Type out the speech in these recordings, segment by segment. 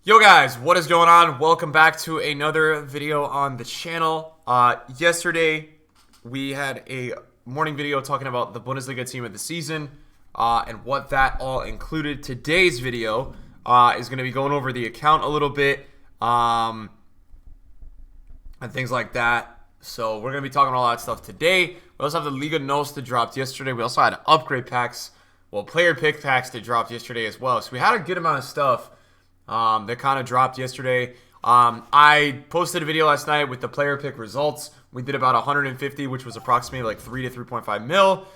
Yo guys, what is going on? Welcome back to another video on the channel. Yesterday we had a morning video talking about the Bundesliga team of the season and what that all included. Today's video is going to be going over the account a little bit and things like that. So we're going to be talking all that stuff today. We also have the Liga NOS that dropped yesterday. We also had upgrade packs, player pick packs that dropped yesterday as well. So we had a good amount of stuff that kind of dropped yesterday. I posted a video last night with the player pick results. We did about 150, which was approximately like 3 to 3.5 mil.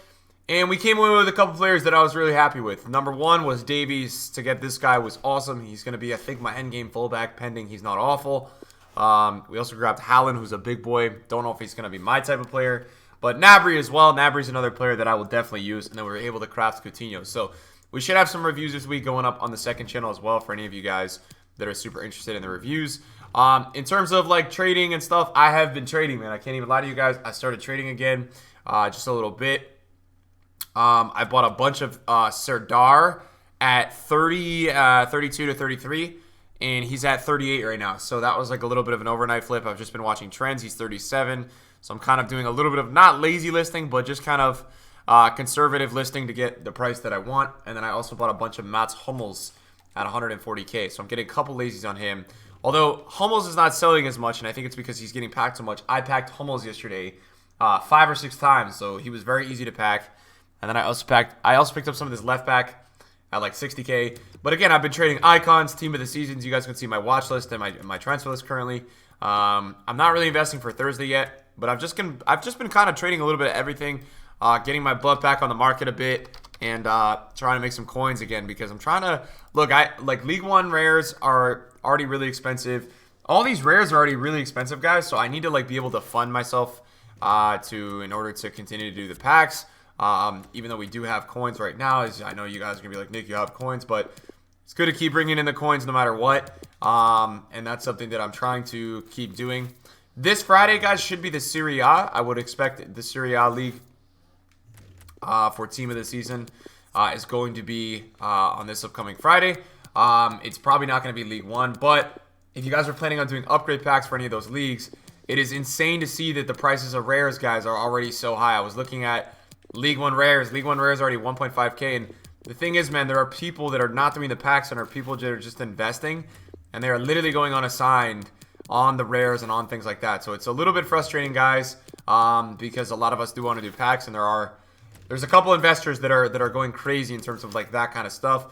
And we came away with a couple players that I was really happy with. Number one was Davies. To get this guy was awesome. He's going to be, I think, my endgame fullback, pending he's not awful. We also grabbed Haaland, who's a big boy. Don't know if he's going to be my type of player. But Gnabry as well. Gnabry's another player that I will definitely use. And then we were able to craft Coutinho. So we should have some reviews this week going up on the second channel as well for any of you guys that are super interested in the reviews. In terms of like trading and stuff, I have been trading, man. I can't even lie to you guys. I started trading again just a little bit. I bought a bunch of Serdar at 32 to 33, and he's at 38 right now. So that was like a little bit of an overnight flip. I've just been watching trends. He's 37. So I'm kind of doing a little bit of not lazy listing, but just kind of conservative listing to get the price that I want. And then I also bought a bunch of Mats Hummels at 140k. So I'm getting a couple lazies on him. Although Hummels is not selling as much, and I think it's because he's getting packed so much. I packed Hummels yesterday 5 or 6 times, so he was very easy to pack. And then I also picked up some of this left back at like 60k. But again, I've been trading icons, team of the seasons. You guys can see my watch list and my transfer list currently. I'm not really investing for Thursday yet, but I've just been kind of trading a little bit of everything. Getting my blood back on the market a bit and trying to make some coins again because I'm trying to look. League One rares are already really expensive. All these rares are already really expensive, guys. So I need to like be able to fund myself in order to continue to do the packs. Even though we do have coins right now, as I know you guys are gonna be like, Nick, you have coins, but it's good to keep bringing in the coins no matter what. And that's something that I'm trying to keep doing. This Friday, guys, should be the Serie A. I would expect the Serie A league for team of the season is going to be on this upcoming Friday. It's probably not going to be League One, but if you guys are planning on doing upgrade packs for any of those leagues, it is insane to see that the prices of rares, guys, are already so high. I was looking at League One rares. League One rares are already 1.5k, and the thing is, man, there are people that are not doing the packs and are people that are just investing, and they are literally going unassigned on the rares and on things like that. So it's a little bit frustrating, guys, because a lot of us do want to do packs, and there's a couple investors that are going crazy in terms of like that kind of stuff.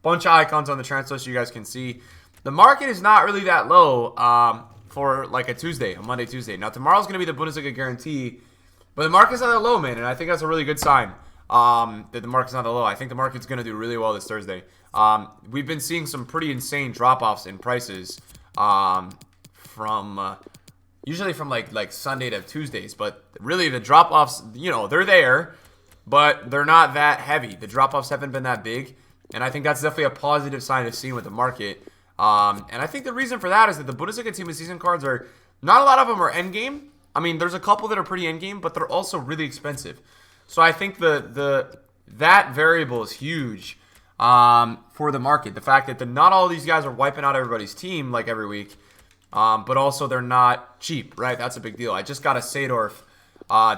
Bunch of icons on the transfer list you guys can see. The market is not really that low for like a Monday, Tuesday. Now tomorrow's going to be the Bundesliga guarantee, but the market's not that low, man, and I think that's a really good sign that the market's not that low. I think the market's going to do really well this Thursday. We've been seeing some pretty insane drop-offs in prices usually from like Sunday to Tuesdays, but really the drop-offs, they're there. But they're not that heavy. The drop-offs haven't been that big. And I think that's definitely a positive sign to see with the market. And I think the reason for that is that the Bundesliga team of season cards are, not a lot of them are endgame. I mean, there's a couple that are pretty endgame, but they're also really expensive. So I think that variable is huge for the market. The fact that not all of these guys are wiping out everybody's team like every week. But also they're not cheap, right? That's a big deal. I just got a Seedorf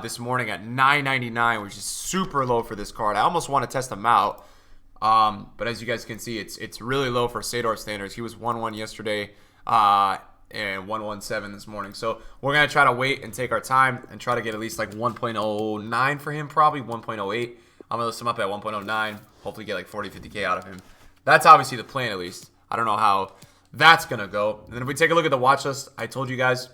this morning at $9.99, which is super low for this card. I almost want to test them out, but as you guys can see, it's really low for Seedorf standards. He was 1-1 yesterday and 1-1-7 this morning. So we're gonna try to wait and take our time and try to get at least like 1.09 for him, probably 1.08. I'm gonna list him up at 1.09. Hopefully get like 40-50k out of him. That's obviously the plan, at least. I don't know how that's gonna go. And then if we take a look at the watch list, I told you guys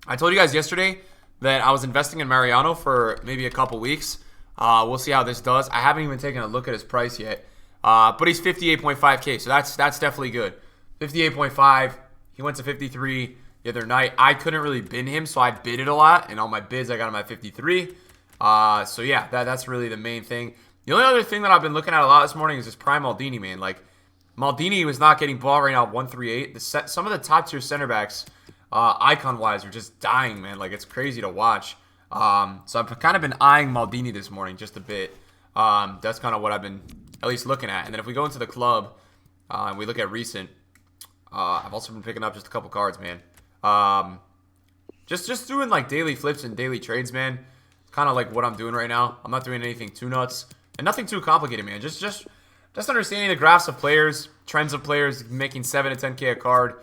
yesterday that I was investing in Mariano for maybe a couple weeks. We'll see how this does. I haven't even taken a look at his price yet. But he's 58.5k, so that's definitely good. 58.5. He went to 53 the other night. I couldn't really bin him, so I bid it a lot. And all my bids, I got him at 53. So yeah, that's really the main thing. The only other thing that I've been looking at a lot this morning is this Prime Maldini, man. Like, Maldini was not getting ball right now, 138. Some of the top tier center backs, icon-wise, are just dying, man. Like, it's crazy to watch. So I've kind of been eyeing Maldini this morning just a bit. That's kind of what I've been at least looking at. And then if we go into the club and we look at recent, I've also been picking up just a couple cards, man. Just doing like daily flips and daily trades, man. It's kind of like what I'm doing right now. I'm not doing anything too nuts and nothing too complicated, man. Just understanding the graphs of players, trends of players, making 7 to 10K a card.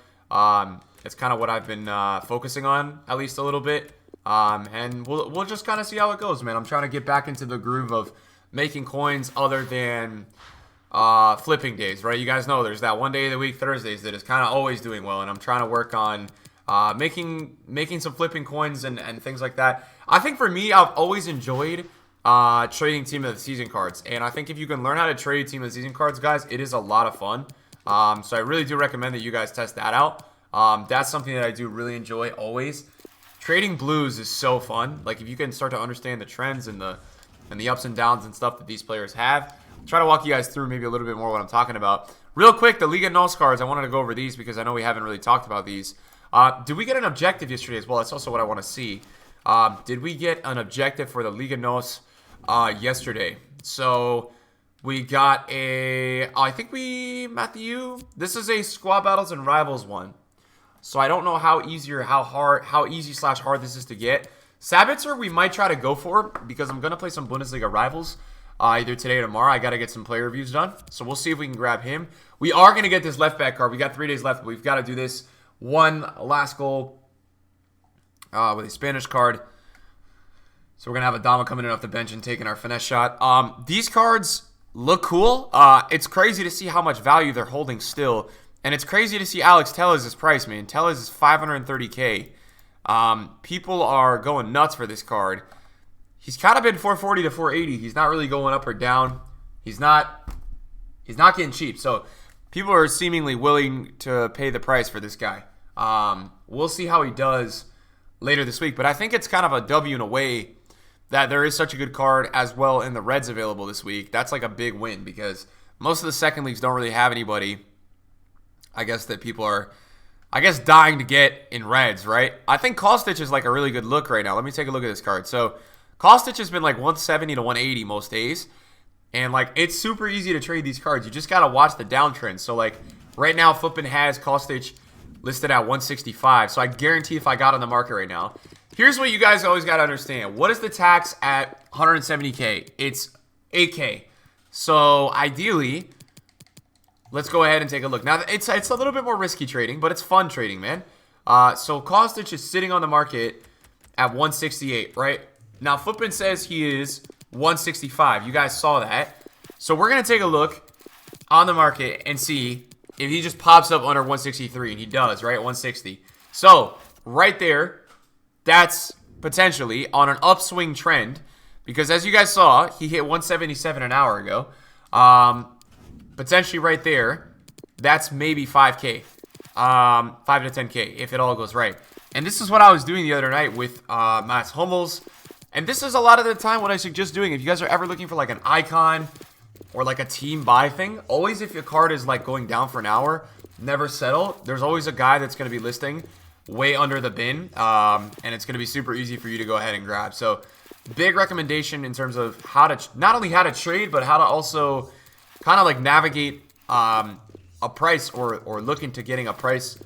It's kind of what I've been focusing on, at least a little bit. And we'll just kind of see how it goes, man. I'm trying to get back into the groove of making coins other than flipping days, right? You guys know there's that one day of the week, Thursdays, that is kind of always doing well, and I'm trying to work on making some flipping coins and things like that. I think for me, I've always enjoyed trading team of the season cards, and I think if you can learn how to trade team of the season cards, guys, it is a lot of fun. So I really do recommend that you guys test that out. That's something that I do really enjoy always. Trading blues is so fun. Like if you can start to understand the trends and the ups and downs and stuff that these players have. I'll try to walk you guys through maybe a little bit more what I'm talking about. Real quick, the Liga NOS cards, I wanted to go over these because I know we haven't really talked about these. Did we get an objective yesterday as well? That's also what I want to see. Did we get an objective for the Liga NOS yesterday? So we got I think Matthew, this is a squad battles and rivals one. So I don't know how easy or how easy/hard this is to get. Sabitzer we might try to go for because I'm going to play some Bundesliga rivals either today or tomorrow. I got to get some player reviews done. So we'll see if we can grab him. We are going to get this left back card. We got 3 days left, but we've got to do this one last goal with a Spanish card. So we're going to have Adama coming in off the bench and taking our finesse shot. These cards look cool. It's crazy to see how much value they're holding still. And it's crazy to see Alex Tellez' price, man. Tellez is 530K. People are going nuts for this card. He's kind of been 440 to 480. He's not really going up or down. He's not getting cheap. So people are seemingly willing to pay the price for this guy. We'll see how he does later this week. But I think it's kind of a W in a way that there is such a good card as well in the Reds available this week. That's like a big win because most of the second leagues don't really have anybody, I guess, that people are, dying to get in Reds, right? I think Kostic is like a really good look right now. Let me take a look at this card. So Kostic has been like 170 to 180 most days. And like it's super easy to trade these cards. You just got to watch the downtrend. So like right now, Footbin has Kostic listed at 165. So I guarantee if I got on the market right now, here's what you guys always got to understand. What is the tax at 170K? It's 8K. So ideally, let's go ahead and take a look. Now, it's a little bit more risky trading, but it's fun trading, man. So Kostic is sitting on the market at 168, right? Now, Footbin says he is 165. You guys saw that. So we're going to take a look on the market and see if he just pops up under 163, and he does, right, 160. So right there, that's potentially on an upswing trend because as you guys saw, he hit 177 an hour ago. Potentially right there, that's maybe 5K, 5 to 10K if it all goes right. And this is what I was doing the other night with Mats Hummels. And this is a lot of the time what I suggest doing. If you guys are ever looking for like an icon or like a team buy thing, always if your card is like going down for an hour, never settle. There's always a guy that's going to be listing way under the bin. And it's going to be super easy for you to go ahead and grab. So big recommendation in terms of how to, not only how to trade, but how to also kind of like navigate a price or look into getting a price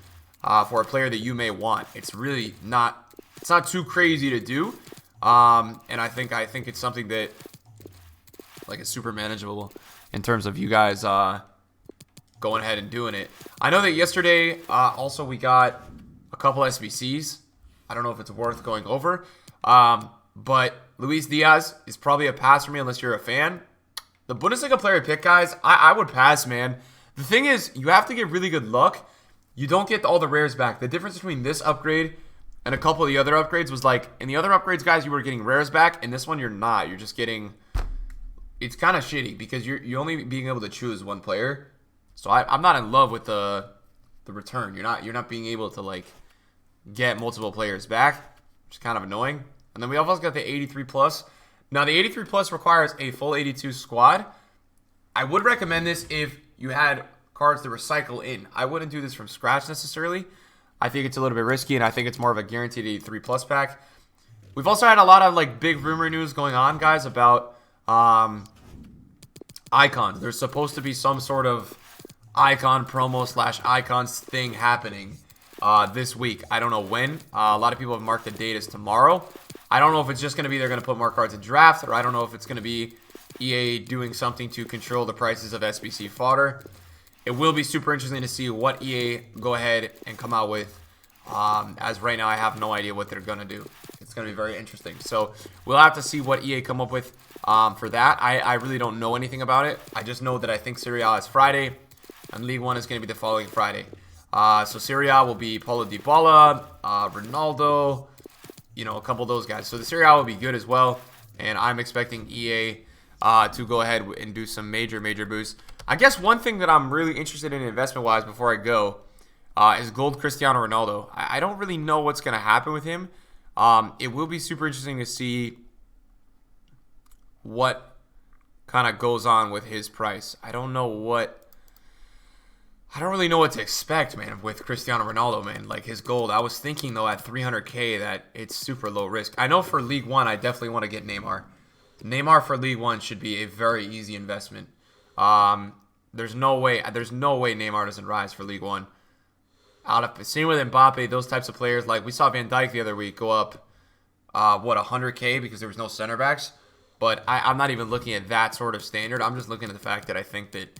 for a player that you may want. It's really not, it's not too crazy to do. And I think it's something that like is super manageable in terms of you guys going ahead and doing it. I know that yesterday also we got a couple SBCs. I don't know if it's worth going over. But Luis Diaz is probably a pass for me unless you're a fan. The Bundesliga player pick, guys, I would pass, man. The thing is, you have to get really good luck. You don't get all the rares back. The difference between this upgrade and a couple of the other upgrades was like, in the other upgrades, guys, you were getting rares back. In this one, you're not. You're just getting, it's kind of shitty because you're only being able to choose one player. So I'm not in love with the return. You're not being able to like get multiple players back, which is kind of annoying. And then we also got the 83 plus. Now the 83 plus requires a full 82 squad. I would recommend this if you had cards to recycle in. I wouldn't do this from scratch necessarily. I think it's a little bit risky, and I think it's more of a guaranteed 83 plus pack. We've also had a lot of like big rumor news going on, guys, about icons. There's supposed to be some sort of icon promo slash icons thing happening this week. I don't know when. A lot of people have marked the date as tomorrow. I don't know if it's just going to be they're going to put more cards in draft, or I don't know if it's going to be EA doing something to control the prices of SBC fodder. It will be super interesting to see what EA go ahead and come out with. As right now, I have no idea what they're going to do. It's going to be very interesting. So we'll have to see what EA come up with for that. I really don't know anything about it. I just know that I think Serie A is Friday, and League One is going to be the following Friday. So Serie A will be Paulo Dybala, Ronaldo, you know, a couple of those guys. So the Serie A will be good as well, and I'm expecting EA to go ahead and do some major boosts. I guess one thing that I'm really interested in investment-wise before I go is gold Cristiano Ronaldo. I don't really know what's going to happen with him. It will be super interesting to see what kind of goes on with his price. I don't really know what to expect, man, with Cristiano Ronaldo, man. Like his gold. I was thinking, though, at 300K that it's super low risk. I know for League One, I definitely want to get Neymar. Neymar for League One should be a very easy investment. There's no way Neymar doesn't rise for League One. Same with Mbappe, those types of players. Like we saw Van Dijk the other week go up, 100K because there was no center backs. But I'm not even looking at that sort of standard. I'm just looking at the fact that I think that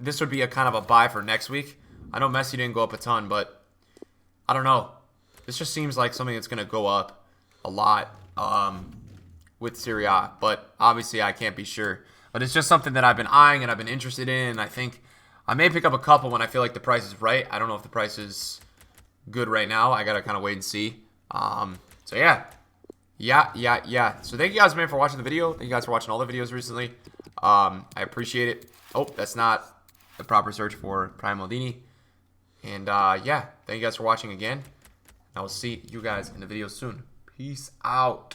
this would be a kind of a buy for next week. I know Messi didn't go up a ton, but I don't know. This just seems like something that's going to go up a lot with Serie A. But obviously I can't be sure. But it's just something that I've been eyeing and I've been interested in. And I think I may pick up a couple when I feel like the price is right. I don't know if the price is good right now. I got to kind of wait and see. So yeah. So thank you guys, man, for watching the video. Thank you guys for watching all the videos recently. I appreciate it. Oh, that's not the proper search for Prime Maldini. And yeah, thank you guys for watching again. I will see you guys in the video soon. Peace out.